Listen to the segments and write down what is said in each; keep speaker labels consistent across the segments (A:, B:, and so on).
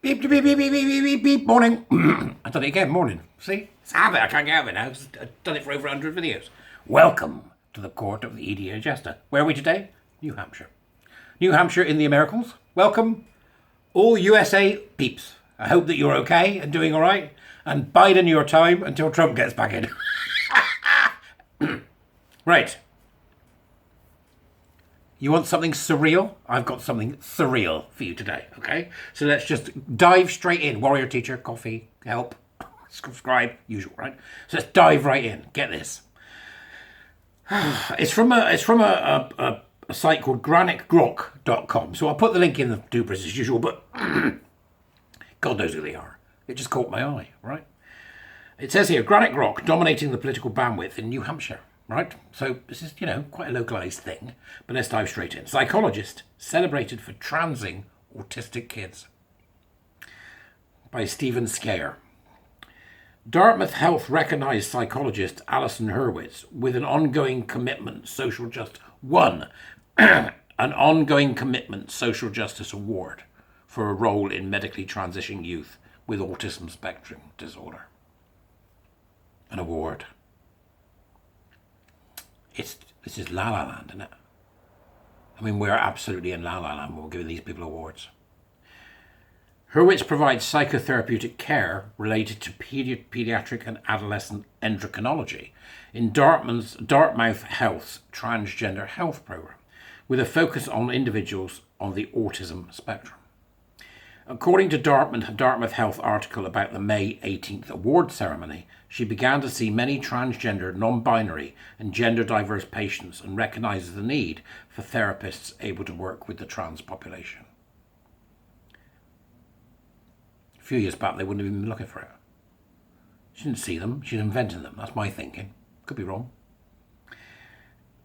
A: Beep, beep, beep, beep, beep, beep, beep, beep, morning. I've done it again, morning. See? It's a habit, I can't get out of it now. I've done it for over 100 videos. Welcome to the court of the EDA Jester. Where are we today? New Hampshire. New Hampshire in the Americas. Welcome, all USA peeps. I hope that you're okay and doing all right. And biding your time until Trump gets back in. Right. You want something surreal? I've got something surreal for you today, okay? So let's just dive straight in. Warrior teacher, coffee, help, subscribe, usual, right? So let's dive right in. Get this. It's from a site called granicgrok.com. So I'll put the link in the dupers as usual, but God knows who they are. It just caught my eye, right? It says here, Granite Grok dominating the political bandwidth in New Hampshire. Right? So this is, quite a localized thing, but let's dive straight in. Psychologist celebrated for transing autistic kids by Stephen Scare. Dartmouth Health recognized psychologist Alison Hurwitz with an ongoing commitment social justice social justice award for a role in medically transitioning youth with autism spectrum disorder. An award. This is La La Land, isn't it? I mean, we're absolutely in La La Land when we're giving these people awards. Hurwitz provides psychotherapeutic care related to pediatric and adolescent endocrinology in Dartmouth Health's transgender health program, with a focus on individuals on the autism spectrum. According to Dartmouth Health article about the May 18th award ceremony, she began to see many transgender, non-binary and gender diverse patients and recognises the need for therapists able to work with the trans population. A few years back, they wouldn't have even been looking for it. She didn't see them, she's inventing them. That's my thinking. Could be wrong.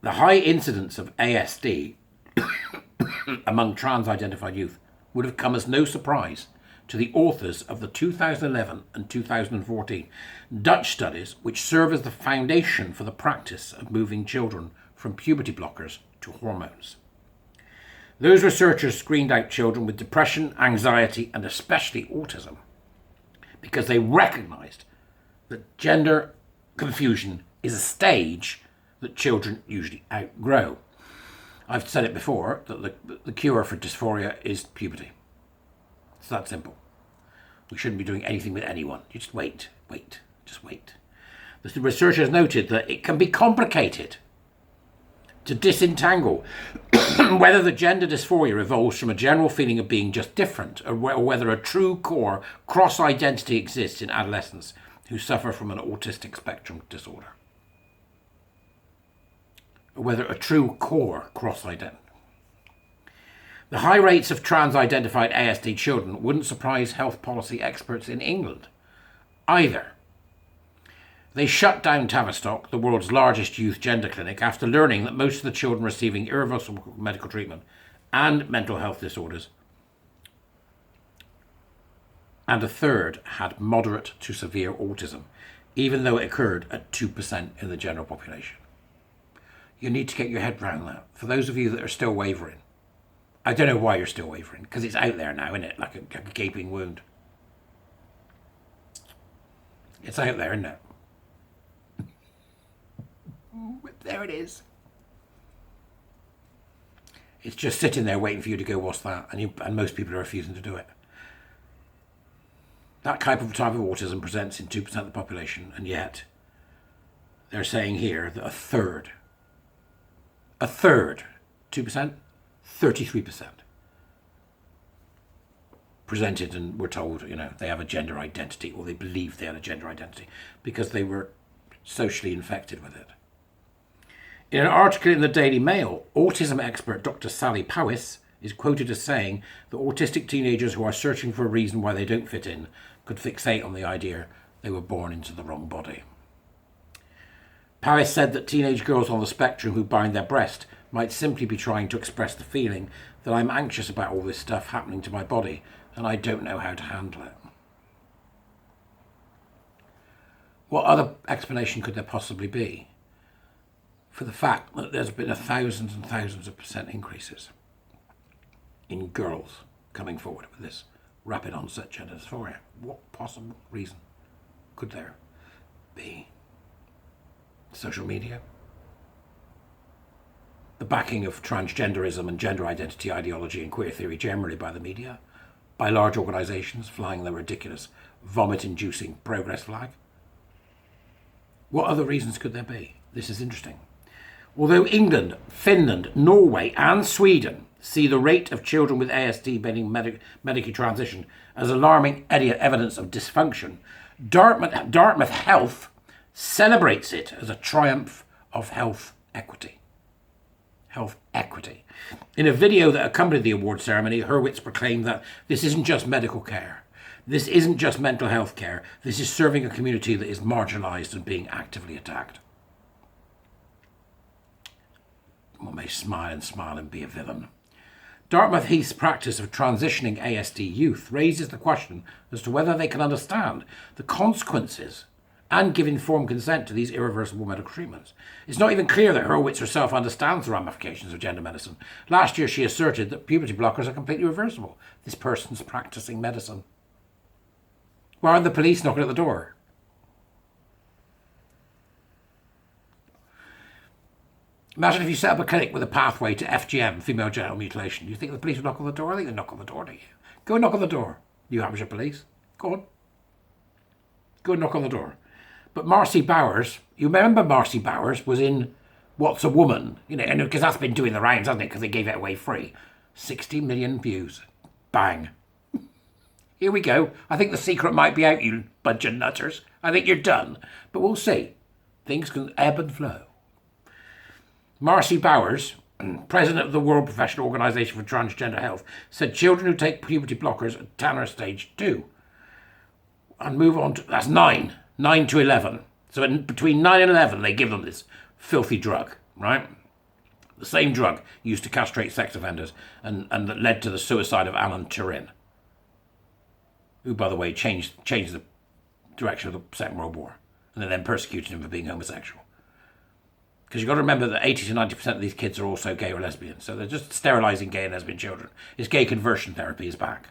A: The high incidence of ASD among trans-identified youth would have come as no surprise to the authors of the 2011 and 2014 Dutch studies, which serve as the foundation for the practice of moving children from puberty blockers to hormones. Those researchers screened out children with depression, anxiety, and especially autism because they recognized that gender confusion is a stage that children usually outgrow. I've said it before, that the cure for dysphoria is puberty. It's that simple. We shouldn't be doing anything with anyone. You just wait. The researchers noted that it can be complicated to disentangle whether the gender dysphoria evolves from a general feeling of being just different or whether a true core cross-identity exists in adolescents who suffer from an autistic spectrum disorder. Whether a true core cross-identity. The high rates of trans-identified ASD children wouldn't surprise health policy experts in England either. They shut down Tavistock, the world's largest youth gender clinic, after learning that most of the children receiving irreversible medical treatment and mental health disorders, and a third had moderate to severe autism, even though it occurred at 2% in the general population. You need to get your head around that. For those of you that are still wavering, I don't know why you're still wavering, because it's out there now, isn't it? Like a gaping wound. It's out there, isn't it? There it is. It's just sitting there waiting for you to go, what's that? And most people are refusing to do it. That type of autism presents in 2% of the population, and yet they're saying here that a third, 2%, 33% presented and were told, they have a gender identity, or they believe they had a gender identity because they were socially infected with it. In an article in the Daily Mail, autism expert Dr. Sally Powis is quoted as saying that autistic teenagers who are searching for a reason why they don't fit in could fixate on the idea they were born into the wrong body. Powis said that teenage girls on the spectrum who bind their breast might simply be trying to express the feeling that I'm anxious about all this stuff happening to my body and I don't know how to handle it. What other explanation could there possibly be for the fact that there's been thousands and thousands of % increases in girls coming forward with this rapid onset gender dysphoria. What possible reason could there be? Social media? The backing of transgenderism and gender identity ideology and queer theory generally by the media? By large organisations flying their ridiculous, vomit-inducing progress flag? What other reasons could there be? This is interesting. Although England, Finland, Norway and Sweden see the rate of children with ASD being medically transitioned as alarming evidence of dysfunction, Dartmouth Health celebrates it as a triumph of health equity. Health equity. In a video that accompanied the award ceremony, Hurwitz proclaimed that this isn't just medical care. This isn't just mental health care. This is serving a community that is marginalised and being actively attacked. One may smile and be a villain. Dartmouth Heath's practice of transitioning ASD youth raises the question as to whether they can understand the consequences and give informed consent to these irreversible medical treatments. It's not even clear that Hurwitz herself understands the ramifications of gender medicine. Last year she asserted that puberty blockers are completely reversible. This person's practicing medicine. Why aren't the police knocking at the door? Imagine if you set up a clinic with a pathway to FGM, female genital mutilation. Do you think the police would knock on the door? I think they'd knock on the door, do you? Go and knock on the door, New Hampshire police. Go on. Go and knock on the door. But Marcy Bowers, you remember Marcy Bowers was in What's a Woman? You know, and because that's been doing the rounds, hasn't it? Because they gave it away free. 60 million views. Bang. Here we go. I think the secret might be out, you bunch of nutters. I think you're done. But we'll see. Things can ebb and flow. Marcy Bowers, president of the World Professional Organisation for Transgender Health, said children who take puberty blockers at Tanner stage 2 and move on to, that's 9 to 11. So between 9 and 11, they give them this filthy drug, right? The same drug used to castrate sex offenders and that led to the suicide of Alan Turing, who, by the way, changed the direction of the Second World War and then persecuted him for being homosexual. Because you've got to remember that 80 to 90% of these kids are also gay or lesbian. So they're just sterilising gay and lesbian children. It's gay conversion therapy is back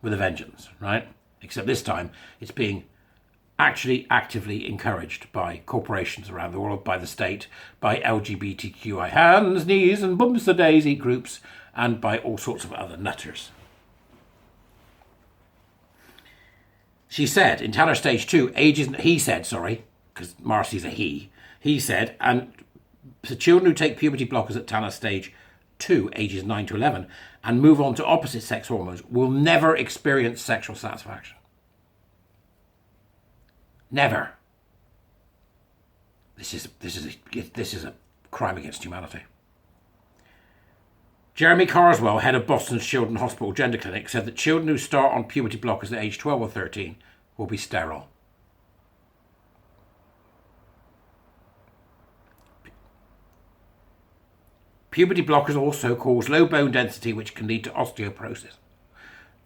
A: with a vengeance, right? Except this time it's being actually actively encouraged by corporations around the world, by the state, by LGBTQI hands, knees and bumps the daisy groups, and by all sorts of other nutters. She said, in Tanner stage 2, because Marcy's a he said, and the children who take puberty blockers at Tanner stage 2, ages 9 to 11, and move on to opposite sex hormones will never experience sexual satisfaction. Never. This is a crime against humanity. Jeremy Carswell, head of Boston's Children's Hospital Gender Clinic, said that children who start on puberty blockers at age 12 or 13 will be sterile. Puberty blockers also cause low bone density, which can lead to osteoporosis.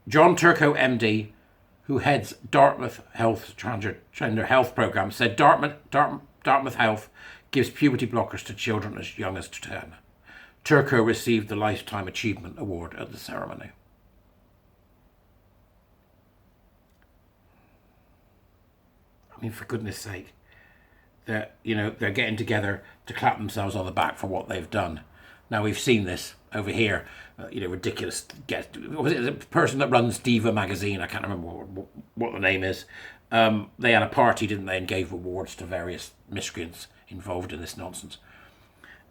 A: John Turco, MD, who heads Dartmouth Health's transgender health program, said Dartmouth Health gives puberty blockers to children as young as 10. Turco received the Lifetime Achievement Award at the ceremony. I mean, for goodness sake, they're getting together to clap themselves on the back for what they've done. Now, we've seen this over here, ridiculous. Was it the person that runs Diva magazine? I can't remember what the name is. They had a party, didn't they, and gave awards to various miscreants involved in this nonsense.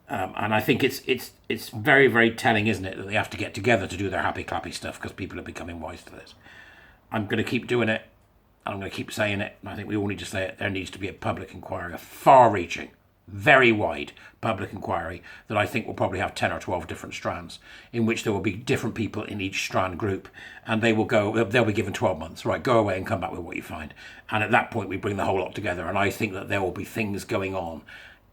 A: And I think it's very, very telling, isn't it, that they have to get together to do their happy clappy stuff because people are becoming wise to this. I'm going to keep doing it. I'm going to keep saying it. And I think we all need to say it. There needs to be a public inquiry, a far-reaching, very wide public inquiry that I think will probably have 10 or 12 different strands, in which there will be different people in each strand group, and they'll be given 12 months. Right, go away and come back with what you find. And at that point, we bring the whole lot together. And I think that there will be things going on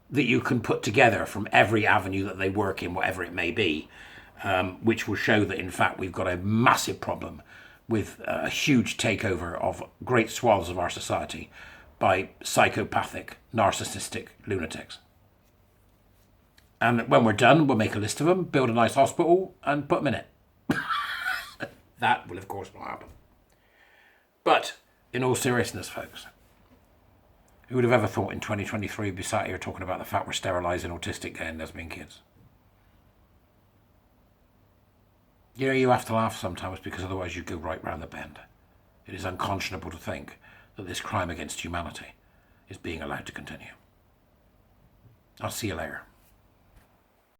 A: that you can put together from every avenue that they work in, whatever it may be, which will show that, in fact, we've got a massive problem with a huge takeover of great swaths of our society by psychopathic, narcissistic lunatics. And when we're done, we'll make a list of them, build a nice hospital, and put them in it. That will, of course, not happen. But, in all seriousness, folks, who would have ever thought in 2023 we'd be sat here talking about the fact we're sterilising autistic gay and lesbian kids? You know, you have to laugh sometimes because otherwise you go right round the bend. It is unconscionable to think that this crime against humanity is being allowed to continue. I'll see you later.